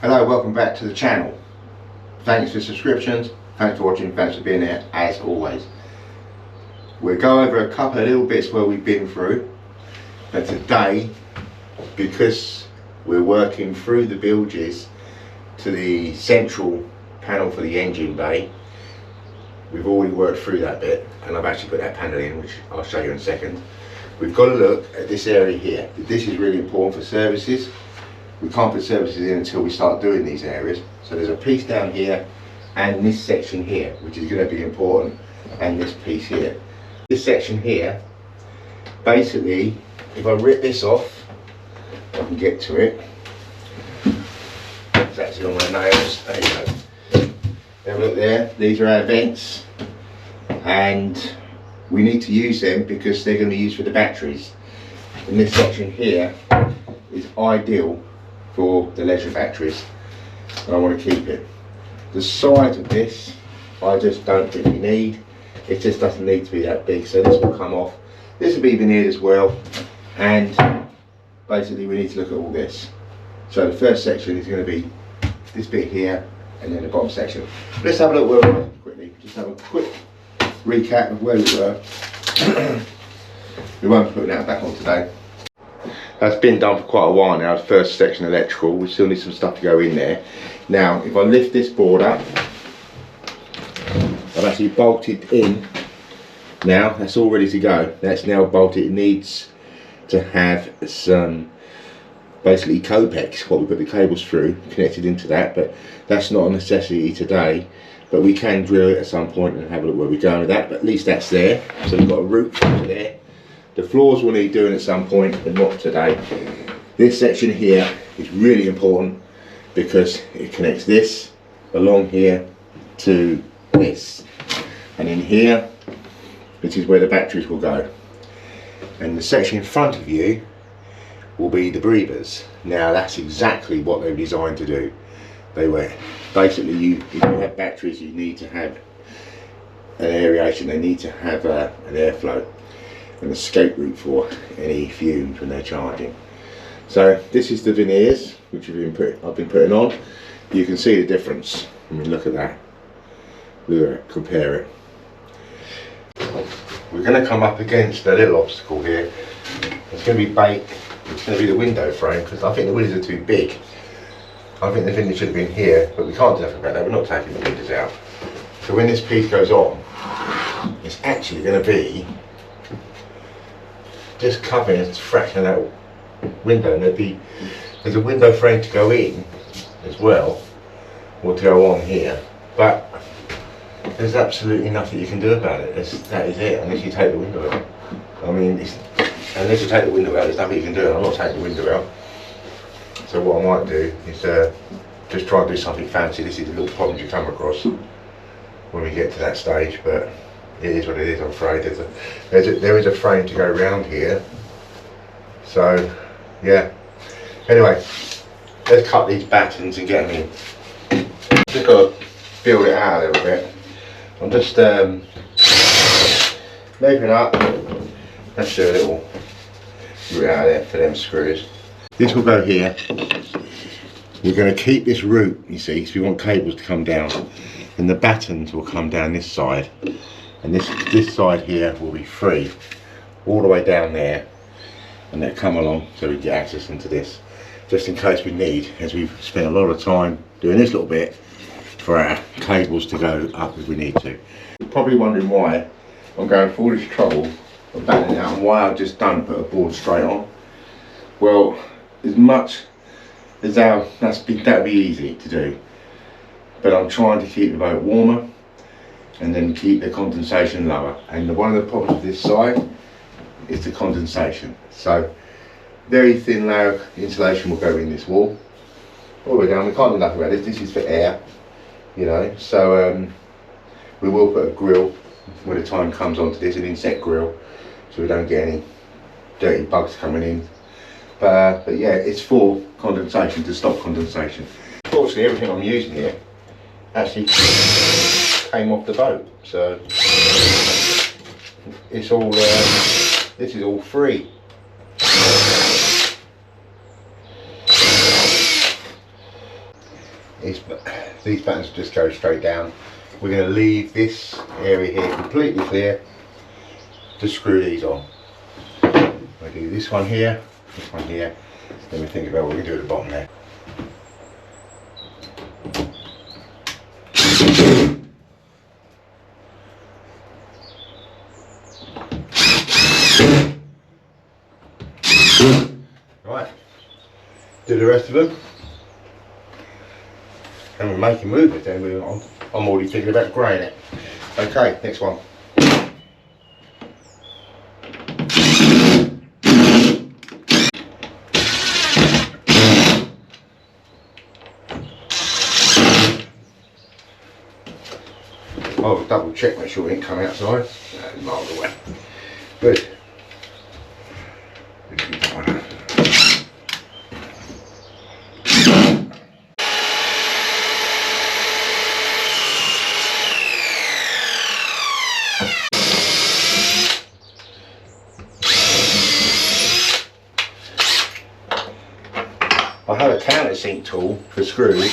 Hello, welcome back to the channel. Thanks for subscriptions, thanks for watching, thanks for being there as always. We'll go over a couple of little bits where we've been through, but today, because we're working through the bilges to the central panel for the engine bay, we've already worked through that bit and I've actually put that panel in, which I'll show you in a second. We've got to look at this area here. This is really important for services. We can't put services in until we start doing these areas. So there's a piece down here and this section here, which is going to be important, and this piece here. This section here, basically, if I rip this off, I can get to it. It's actually on my nails. There you go. Have a look there. These are our vents, and we need to use them because they're going to be used for the batteries. And this section here is ideal for the leisure batteries, and I want to keep it. The size of this I just don't think we need. It just doesn't need to be that big, so this will come off. This will be veneered as well, and basically we need to look at all this. So the first section is going to be this bit here, and then the bottom section. Let's have a look where we were quickly. Just have a quick recap of where we were. We won't be putting that back on today. That's been done for quite a while now, the first section electrical. We still need some stuff to go in there. Now, if I lift this board up, I've actually bolted in. Now, that's all ready to go. That's now bolted. It needs to have some, basically Copex, what we put the cables through, connected into that, but that's not a necessity today. But we can drill it at some point and have a look where we're going with that, but at least that's there. So we've got a route to there. The floors will need doing at some point, but not today. This section here is really important because it connects this along here to this. And in here, this is where the batteries will go. And the section in front of you will be the breathers. Now that's exactly what they were designed to do. They were basically, if you have batteries, you need to have an aeration, they need to have an airflow, an escape route for any fumes when they're charging. So this is the veneers which I've been putting on. You can see the difference. I mean, look at that. Look at it, compare it. We're going to come up against a little obstacle here. It's going to be bait. It's going to be the window frame, because I think the windows are too big. I think the window should have been here, but we can't do nothing about that. We're not taking the windows out. So when this piece goes on, it's actually going to be just covering a fraction of that window, and there's a window frame to go in as well, or to go on here, but there's absolutely nothing you can do about it. That is it, unless you take the window out. I mean, unless you take the window out, there's nothing you can do, and I'm not taking the window out. So what I might do is just try and do something fancy. This is the little problems you come across when we get to that stage, but it is what it is, I'm afraid. There is a frame to go around here. So, yeah. Anyway, let's cut these battens and get them in. Just got to build it out a little bit. I'm just moving up. Let's do a little route out there for them screws. This will go here. We're going to keep this route, you see, because we want cables to come down, and the battens will come down this side, and this side here will be free all the way down there, and they'll come along so we can get access into this, just in case we need, as we've spent a lot of time doing this little bit, for our cables to go up if we need to. You're probably wondering why I'm going through all this trouble of battening out, and why I've just done put a board straight on. Well, as much as that'd be easy to do, but I'm trying to keep the boat warmer and then keep the condensation lower. And one of the problems with this side is the condensation. So very thin layer insulation will go in this wall. All the way down. We can't do nothing about this. This is for air, you know. So we will put a grill when the time comes onto this, an insect grill, so we don't get any dirty bugs coming in. But yeah, it's for condensation, to stop condensation. Fortunately, everything I'm using here actually came off the boat, so it's all this is all free. these buttons just go straight down. We're going to leave this area here completely clear to screw these on. We do this one here, then we think about what we do at the bottom there. Right, do the rest of them, and we're making movement. Then I'm already thinking about greying it. Okay, next one. I'll double check, make sure it ain't come outside. Miles away. Good. I have a countersink tool for screws,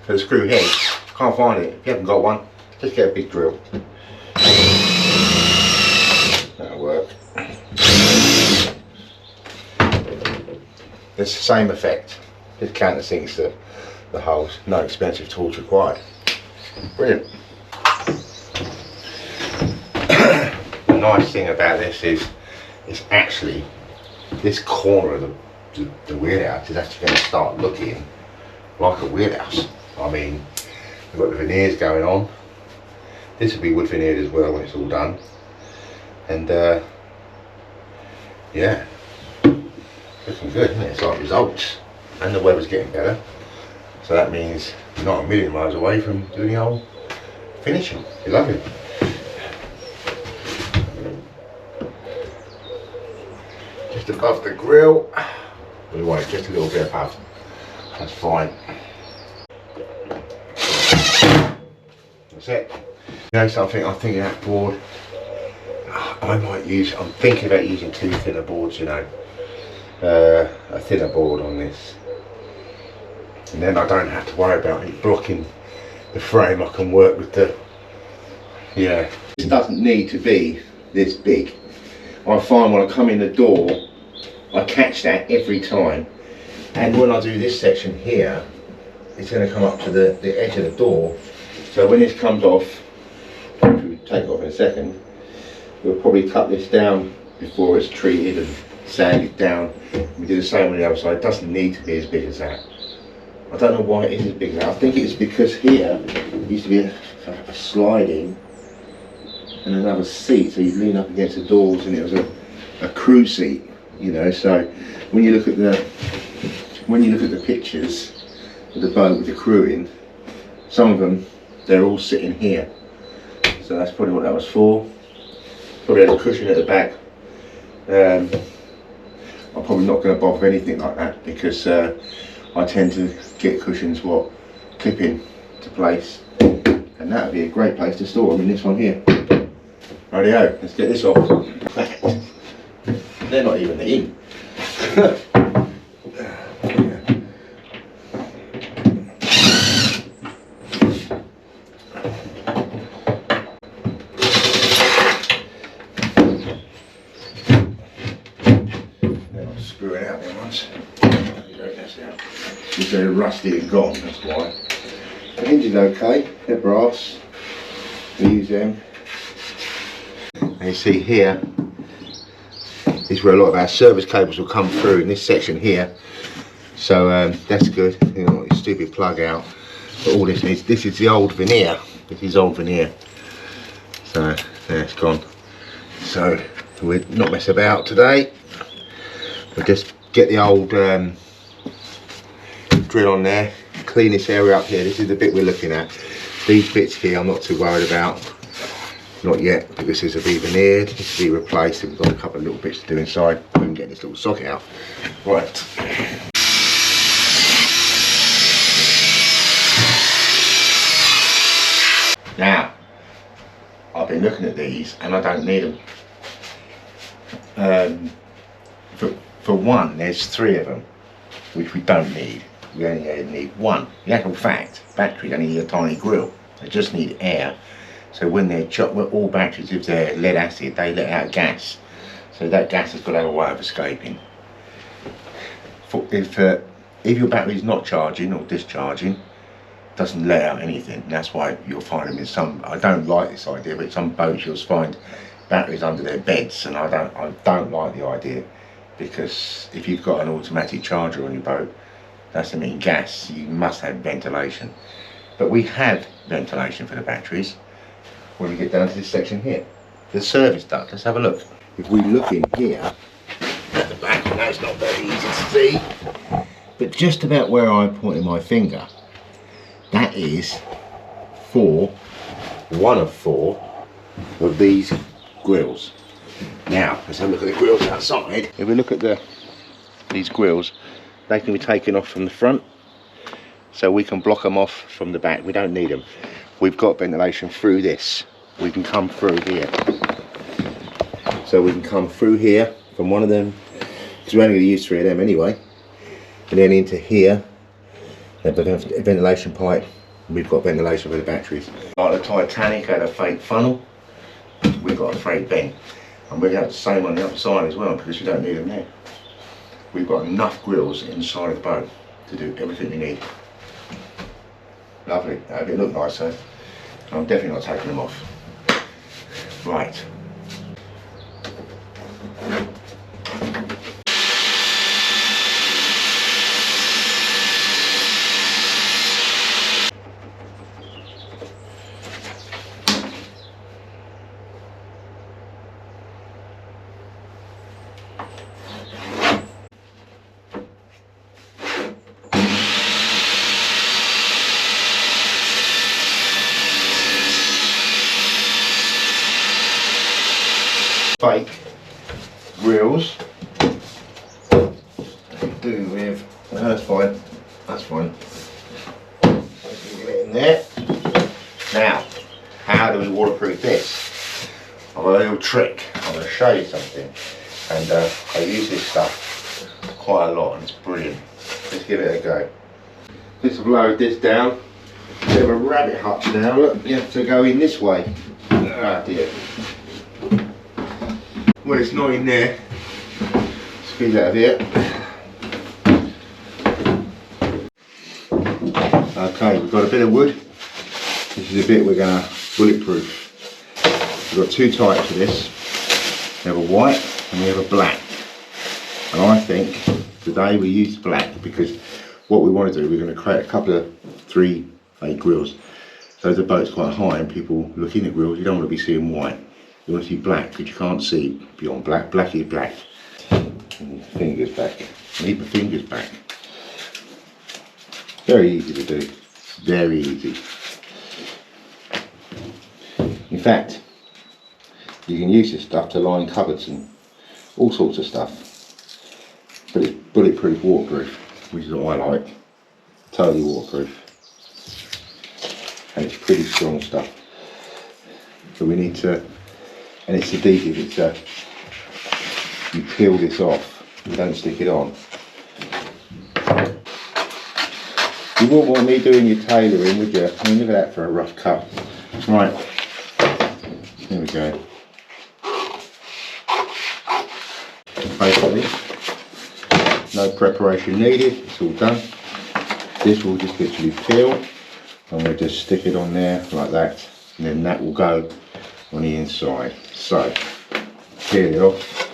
for the screw head. Can't find it. If you haven't got one, just get a big drill. That'll work. It's the same effect. Just countersinks the holes. No expensive tools required. Brilliant. The nice thing about this is it's actually this corner of the wheelhouse is actually going to start looking like a wheelhouse. I mean, we've got the veneers going on. This will be wood veneered as well when it's all done. And yeah, looking good, isn't it? It's like results. And the weather's getting better. So that means you're not a million miles away from doing the whole finishing. You're lovely. Just above the grill. We want it just a little bit above. That's fine. That's it. You know something, I'm thinking that board, I'm thinking about using two thinner boards, you know. A thinner board on this. And then I don't have to worry about it blocking the frame. I can work with the, yeah. This doesn't need to be this big. I find when I come in the door, I catch that every time, and when I do this section here, it's going to come up to the edge of the door. So when this comes off, which we'll take off in a second, we'll probably cut this down before it's treated and sand it down. We do the same on the other side. It doesn't need to be as big as that. I don't know why it is as big as that. I think it's because here used to be a sliding and another seat, so you'd lean up against the doors, and it was a crew seat. You know, so when you look at the pictures of the boat with the crew in, some of them they're all sitting here. So that's probably what that was for. Probably had a cushion at the back. I'm probably not going to bother anything like that because I tend to get cushions clip in to place, and that would be a great place to store them in this one here. Rightio, let's get this off. They're not even in. They're not screwing out them ones. There you go, that's out. It's very rusty and gone, that's why. The hinge is okay, they're brass. We use them. And you see here, this is where a lot of our service cables will come through in this section here. So that's good. You know, this stupid plug out. But all this is the old veneer. This is old veneer. So there, it's gone. So we'll not mess about today. We'll just get the old drill on there. Clean this area up here. This is the bit we're looking at. These bits here I'm not too worried about. Not yet, because this will be veneered, this will be replaced, and we've got a couple of little bits to do inside. We can get this little socket out. Right. Now, I've been looking at these and I don't need them. For one, there's 3 of them, which we don't need. we only need one. The actual fact, batteries only need a tiny grill. They just need air. So when they're all batteries, if they're lead acid, they let out gas. So that gas has got to have a way of escaping. If your battery is not charging or discharging, it doesn't let out anything. And that's why you'll find them in some, I don't like this idea, but some boats you'll find batteries under their beds, and I don't like the idea, because if you've got an automatic charger on your boat, that's emitting gas. You must have ventilation. But we have ventilation for the batteries. When we get down to this section here, the service duct, let's have a look. If we look in here at the back, I know it's not very easy to see, but just about where I pointed my finger, that is one of four of these grills. Now let's have a look at the grills outside. If we look at these grills, they can be taken off from the front, so we can block them off from the back. We don't need them. We've got ventilation through this. We can come through here. So we can come through here from one of them, because we're only going to use 3 of them anyway, and then into here, a ventilation pipe. We've got ventilation for the batteries. Like the Titanic had a fake funnel, we've got a fake vent. And we're going to have the same on the other side as well, because we don't need them there. We've got enough grills inside of the boat to do everything we need. Lovely. That'd be look nice, though. I'm definitely not taking them off. Right. Fake grills do with, no, that's fine, that's fine. Get it in there. Now, how do we waterproof this? I've got a little trick. I'm going to show you something, and I use this stuff quite a lot, and it's brilliant. Let's give it a go. Just load this down. Bit of a rabbit hutch now. Look, you have to go in this way. Ah dear. Well, it's not in there. Squeeze out of here. Okay, we've got a bit of wood. This is a bit we're going to bulletproof. We've got 2 types of this. We have a white and we have a black. And I think today we use black, because what we want to do, we're going to create a couple of 3 fake grills. So the boat's quite high and people look in the grills, you don't want to be seeing white. You want to see black, because you can't see beyond black. Black is black. And fingers back. Need the fingers back. Very easy to do. Very easy. In fact, you can use this stuff to line cupboards and all sorts of stuff. But it's bulletproof, waterproof, which is what I like. Totally waterproof. And it's pretty strong stuff. So we need to, and it's adhesive, you peel this off, you don't stick it on. You wouldn't want me doing your tailoring, would you? I mean, look at that for a rough cut. Right, here we go. Basically, no preparation needed, it's all done. This will just literally peel, and we'll just stick it on there like that, and then that will go on the inside. So, peel it off.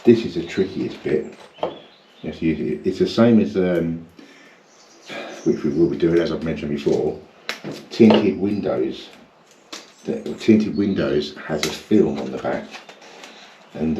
This is the trickiest bit. It's the same as, which we will be doing, as I've mentioned before, tinted windows. The tinted windows has a film on the back, and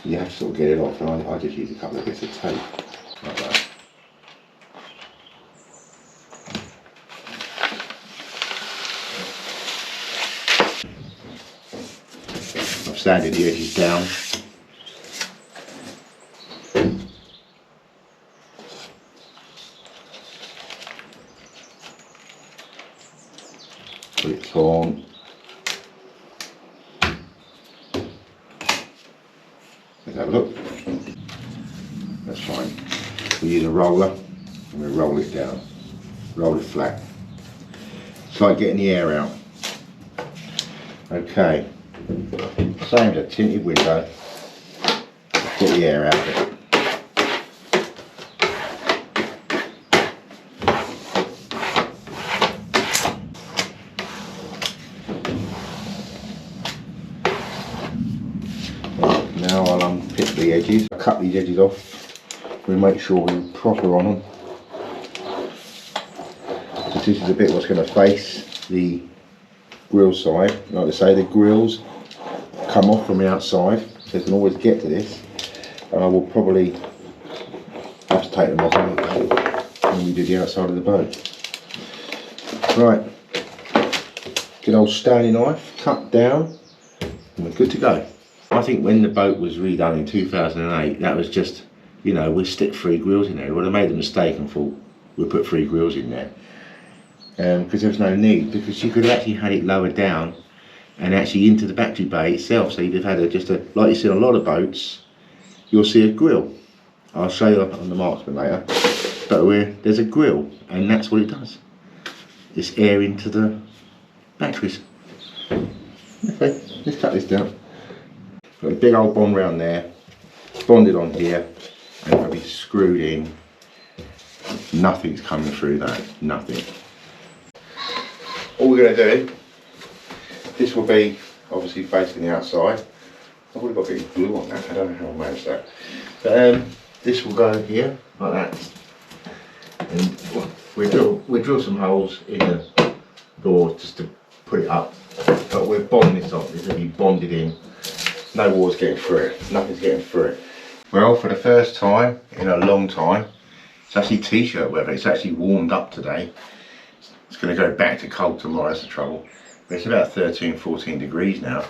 you have to sort of get it off, and I just use a couple of bits of tape, like that. I've sanded the edges down. Put it on. Let's have a look. that's fine. We use a roller and we roll it down, roll it flat. It's like getting the air out. Okay, same as a tinted window, get the air out of it. Now I'll unpick the edges, cut these edges off, we make sure we're proper on them. This is the bit what's going to face the grill side. Like I say, the grills come off from the outside, so you can always get to this. And I will probably have to take them off anyway when we do the outside of the boat. Right, good old Stanley knife, cut down, and we're good to go. I think when the boat was redone in 2008, that was just, you know, we stick 3 grills in there. Well, I made the mistake and thought we'll put 3 grills in there. Because there was no need, because you could have actually had it lowered down and actually into the battery bay itself, so you'd have had just a, like you see on a lot of boats, you'll see a grill. I'll show you on the Marksman later, but there's a grill and that's what it does. It's air into the batteries. Okay, let's cut this down. Got a big old bond round there, bonded on here, and it'll be screwed in. Nothing's coming through that, nothing. All we're going to do, this will be obviously facing the outside. I've already got a bit of glue on that, I don't know how I managed that. But this will go here, like that. And we'll drill some holes in the door just to put it up. But we're bonding this up, this will be bonded in. No water's getting through it, nothing's getting through it. Well, for the first time in a long time, it's actually t-shirt weather, it's actually warmed up today. It's going to go back to cold tomorrow, that's the trouble. But it's about 13, 14 degrees now.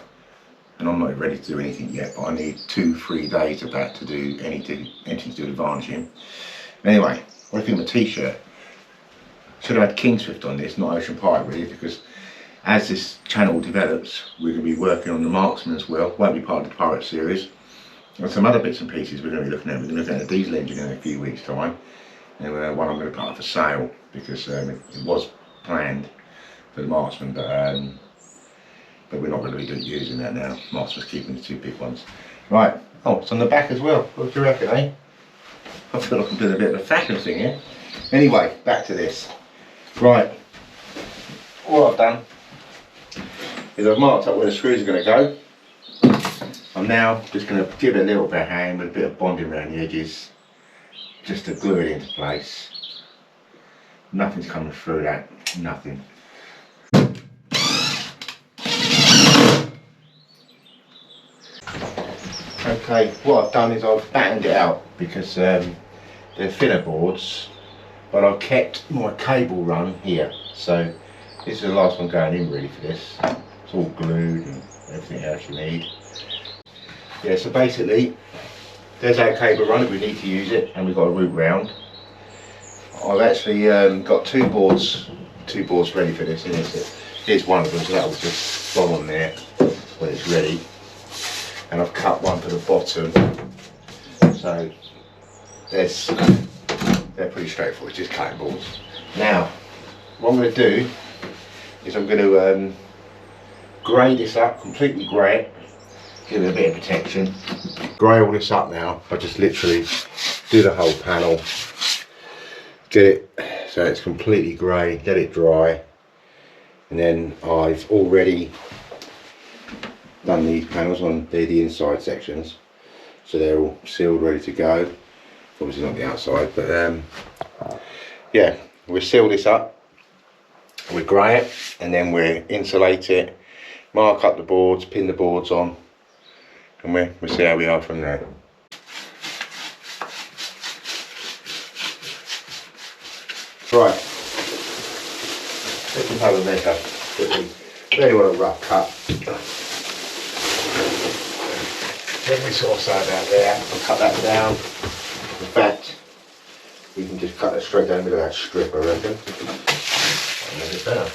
And I'm not ready to do anything yet, but I need 2-3 days of that to do anything to do with varnishing. Anyway, what do you think of the t-shirt? Should have had King Swift on this, not Ocean Pirate really, because as this channel develops, we're going to be working on the Marksman as well. Won't be part of the Pirate series. And some other bits and pieces we're going to be looking at. We're going to look at the diesel engine in a few weeks' time. And one I'm going to put up for sale, because it was planned for the Marksman, but we're not going to be using that now. Marksman's keeping the 2 big ones. Right, oh, it's on the back as well. What do you reckon, eh? I feel like I'm doing a bit of a fashion thing here. Anyway, back to this. Right, all I've done is I've marked up where the screws are going to go. I'm now just going to give it a little bit of hand with a bit of bonding around the edges, just to glue it into place. Nothing's coming through that, nothing. Okay, what I've done is I've battened it out because they're thinner boards, but I've kept my cable run here. So this is the last one going in really for this. It's all glued and everything else you need. Yeah, so basically, there's our cable run if we need to use it, and we've got a route round. I've actually got two boards ready for this, and here's one of them, so that'll just fall on there when it's ready. And I've cut one for the bottom, so they're pretty straightforward, just cutting boards. Now, what I'm going to do is I'm going to grey this up, completely grey it, give it a bit of protection. Grey all this up now. I just literally do the whole panel, get it so it's completely grey, let it dry, and then I've already done these panels on the inside sections, so they're all sealed, ready to go. Obviously not the outside, but yeah, we'll seal this up, we grey it, and then we'll insulate it, mark up the boards, pin the boards on, and we'll see how we are from there. Right, let's just have a measure. Really want a rough cut. Then we sort of side out there, I'll cut that down. In fact, we can just cut it straight down the middle of that strip, I reckon. And then it's down.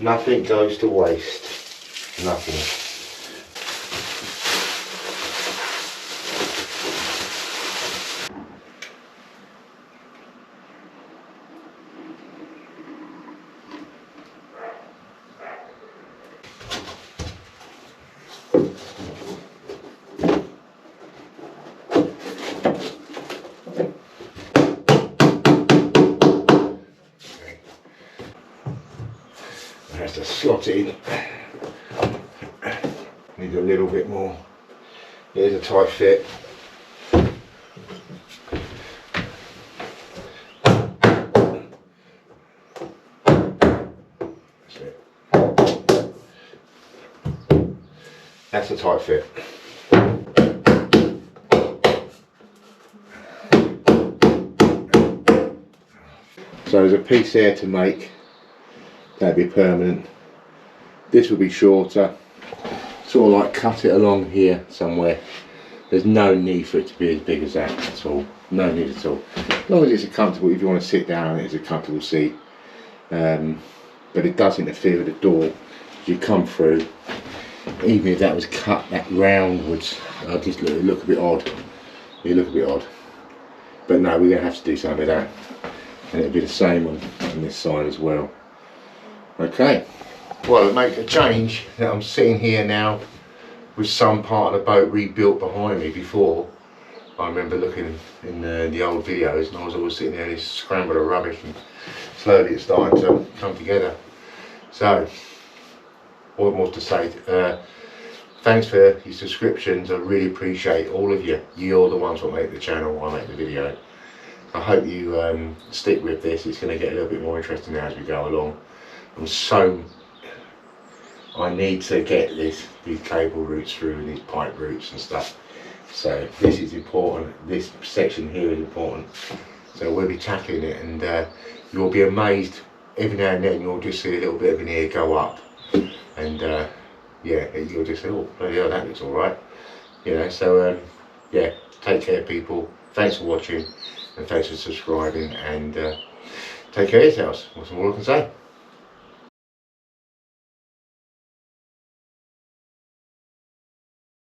Nothing goes to waste. Nothing. Has to slot it in. Need a little bit more. Here's a tight fit. That's it. That's a tight fit. So there's a piece there to make. That'd be permanent. This will be shorter. Sort of like cut it along here somewhere. There's no need for it to be as big as that at all. No need at all. As long as it's comfortable, if you want to sit down, it's a comfortable seat. But it does interfere with the door. As you come through, even if that was cut that roundwards, I just look a bit odd. You look a bit odd. But no, we're going to have to do something with that. And it'll be the same on this side as well. Okay, well, to make a change, that I'm sitting here now with some part of the boat rebuilt behind me. Before, I remember looking in the old videos and I was always sitting there in this scramble of rubbish, and slowly it's starting to come together. So, what more to say? Thanks for your subscriptions. I really appreciate all of you. You're the ones that make the channel, I make the video. I hope you stick with this. It's going to get a little bit more interesting now as we go along. I need to get these cable routes through and these pipe routes and stuff. So this is important. This section here is important. So we'll be tackling it, and you'll be amazed every now and then. You'll just see a little bit of an ear go up, and yeah, you'll just say, oh, bloody hell, that looks all right. You know. So yeah, take care, people. Thanks for watching, and thanks for subscribing, and take care of yourselves. What's all I can say.